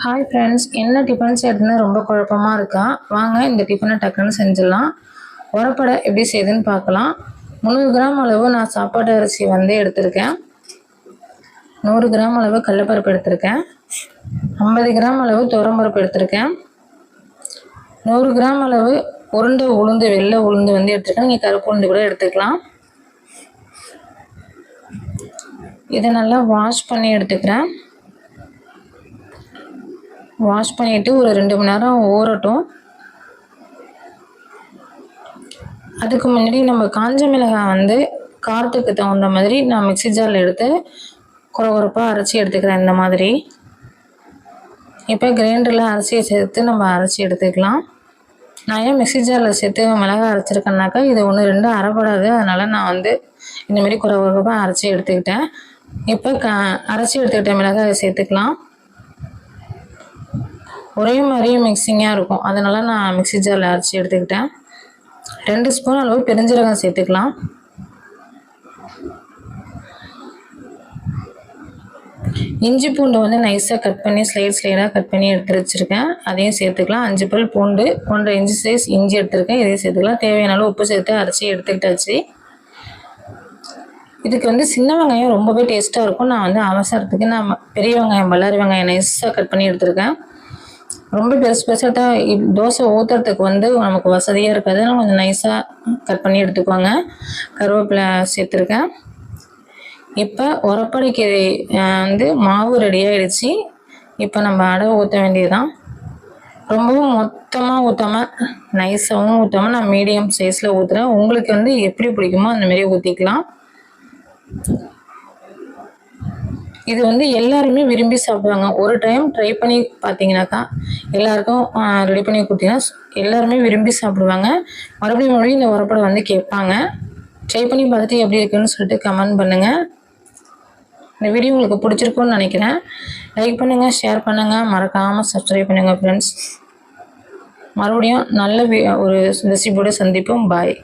Hi friends, என்ன tiffin செய்யறதுன்னு ரொம்ப குழப்பமாக இருக்கா? வாங்க இந்த டிஃபனை டக்குன்னு செஞ்சிடலாம். உரப்படை எப்படி செய்யுதுன்னு பார்க்கலாம். 300 கிராம் அளவு நான் சாப்பாட்டு அரிசி எடுத்திருக்கேன். 100 கிராம் அளவு கடலைப்பருப்பு எடுத்திருக்கேன். 50 கிராம் அளவு துவரம்பருப்பு எடுத்திருக்கேன். 100 கிராம் அளவு உருண்டை உளுந்து, வெள்ளை உளுந்து எடுத்துருக்கேன். நீங்கள் கருப்பு உளுந்து கூட எடுத்துக்கலாம். இதை நல்லா வாஷ் பண்ணி எடுத்துக்கிறேன். வாஷ் பண்ணிவிட்டு ஒரு 2 மணி நேரம் ஊறட்டும். அதுக்கு முன்னாடி நம்ம காஞ்ச மிளகாய் காரத்துக்கு தகுந்த மாதிரி நான் மிக்ஸி ஜாரில் எடுத்து குறப்பாக அரைச்சி எடுத்துக்கிறேன். இந்த மாதிரி இப்போ கிரைண்டரில் அரிசியை சேர்த்து நம்ம அரைச்சி எடுத்துக்கலாம். நான் ஏன் மிக்ஸி ஜாரில் சேர்த்து மிளகாய் அரைச்சிருக்கேன்னாக்கா, இது 1-2 அரைப்படாது. அதனால் நான் இந்தமாரி குறப்பாக அரைச்சி எடுத்துக்கிட்டேன். இப்போ அரைச்சி எடுத்துக்கிட்ட மிளகாயை சேர்த்துக்கலாம். ஒரே மாதிரி மிக்சிங்காக இருக்கும், அதனால் நான் மிக்ஸி ஜாரில் அரைச்சி எடுத்துக்கிட்டேன். 2 ஸ்பூன் அளவு பெருஞ்சீரகம் சேர்த்துக்கலாம். இஞ்சி பூண்டு நைஸாக கட் பண்ணி ஸ்லைடாக கட் பண்ணி எடுத்து வச்சுருக்கேன். அதையும் சேர்த்துக்கலாம். 5 பல் பூண்டு, 1.5 இன்ச்சு சைஸ் இஞ்சி எடுத்துருக்கேன். இதையும் சேர்த்துக்கலாம். தேவையான அளவு உப்பு சேர்த்து அரைச்சி எடுத்துக்கிட்டாச்சு. இதுக்கு சின்ன வெங்காயம் ரொம்பவே டேஸ்ட்டாக இருக்கும். நான் அவசரத்துக்கு நான் பெரிய வெங்காயம், பல்லாரி வெங்காயம் நைஸாக கட் பண்ணி எடுத்துருக்கேன். ரொம்ப பெருசாக தோசை ஊற்றுறதுக்கு நமக்கு வசதியாக இருக்காது. நான் கொஞ்சம் நைஸாக கட் பண்ணி எடுத்துக்கோங்க. கருவேப்பிலை சேர்த்துருக்கேன். இப்போ உரப்படைக்கு மாவு ரெடி ஆகிடுச்சு. இப்போ நம்ம அடை ஊற்ற வேண்டியதுதான். ரொம்பவும் மொத்தமாக ஊற்றாமல், நைஸாகவும் ஊற்றாமல் நான் மீடியம் சைஸில் ஊற்றுறேன். உங்களுக்கு எப்படி பிடிக்குமோ அந்தமாரி ஊற்றிக்கலாம். இது எல்லாருமே விரும்பி சாப்பிடுவாங்க. ஒரு டைம் ட்ரை பண்ணி பார்த்தீங்கன்னாக்கா, எல்லாருக்கும் ரெடி பண்ணி கொடுத்தீங்கன்னா எல்லாருமே விரும்பி சாப்பிடுவாங்க. மறுபடியும் இந்த உரப்படை கேட்பாங்க. ட்ரை பண்ணி பார்த்துட்டு எப்படி இருக்குன்னு சொல்லிட்டு கமெண்ட் பண்ணுங்கள். இந்த வீடியோ உங்களுக்கு பிடிச்சிருக்குன்னு நினைக்கிறேன். லைக் பண்ணுங்கள், ஷேர் பண்ணுங்கள், மறக்காமல் சப்ஸ்கிரைப் பண்ணுங்கள் ஃப்ரெண்ட்ஸ். மறுபடியும் நல்ல ஒரு ரெசிபியோடு சந்திப்போம். பாய்.